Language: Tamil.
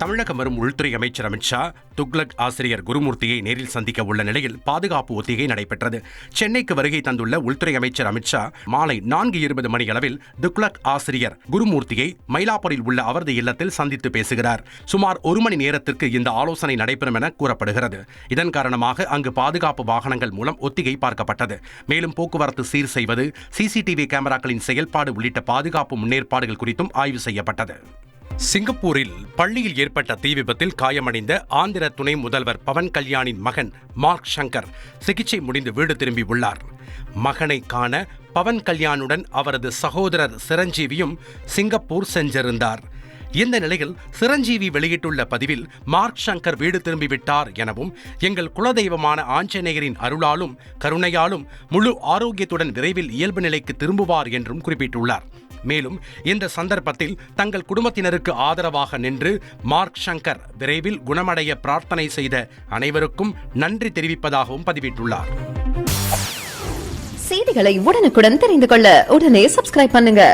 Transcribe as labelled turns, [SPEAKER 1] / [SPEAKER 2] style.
[SPEAKER 1] தமிழகம் வரும் உள்துறை அமைச்சர் அமித்ஷா துக்ளக் ஆசிரியர் குருமூர்த்தியை நேரில் சந்திக்க உள்ள நிலையில் பாதுகாப்பு ஒத்திகை நடைபெற்றது. சென்னைக்கு வருகை தந்துள்ள உள்துறை அமைச்சர் அமித்ஷா மாலை 4:20 மணியளவில் துக்ளக் ஆசிரியர் குருமூர்த்தியை மயிலாப்பூரில் உள்ள அவரது இல்லத்தில் சந்தித்து பேசுகிறார். சுமார் 1 மணி நேரத்திற்கு இந்த ஆலோசனை நடைபெறும் என கூறப்படுகிறது. இதன் காரணமாக அங்கு பாதுகாப்பு வாகனங்கள் மூலம் ஒத்திகை பார்க்கப்பட்டது. மேலும் போக்குவரத்து சீர் செய்வது, சிசிடிவி கேமராக்களின் செயல்பாடு உள்ளிட்ட பாதுகாப்பு முன்னேற்பாடுகள் குறித்தும் ஆய்வு செய்யப்பட்டது. சிங்கப்பூரில் பள்ளியில் ஏற்பட்ட தீ விபத்தில் காயமடைந்த ஆந்திர துணை முதல்வர் பவன் கல்யாணின் மகன் மார்க் சங்கர் சிகிச்சை முடிந்து வீடு திரும்பியுள்ளார். மகனை காண பவன் கல்யாணுடன் அவரது சகோதரர் சிரஞ்சீவியும் சிங்கப்பூர் சென்றிருந்தார். இந்த நிலையில் சிரஞ்சீவி வெளியிட்டுள்ள பதிவில் மார்க் சங்கர் வீடு திரும்பிவிட்டார் எனவும், எங்கள் குலதெய்வமான ஆஞ்சநேயரின் அருளாலும் கருணையாலும் முழு ஆரோக்கியத்துடன் விரைவில் இயல்பு நிலைக்கு திரும்புவார் என்றும் குறிப்பிட்டுள்ளார். மேலும் இந்த சந்தர்ப்பத்தில் தங்கள் குடும்பத்தினருக்கு ஆதரவாக நின்று மார்க் சங்கர் விரைவில் குணமடைய பிரார்த்தனை செய்த அனைவருக்கும் நன்றி தெரிவிப்பதாகவும் பதிவிட்டுள்ளார்.
[SPEAKER 2] செய்திகளை உடனுக்குடன் தெரிந்து கொள்ள உடனே சப்ஸ்கிரைப் பண்ணுங்க.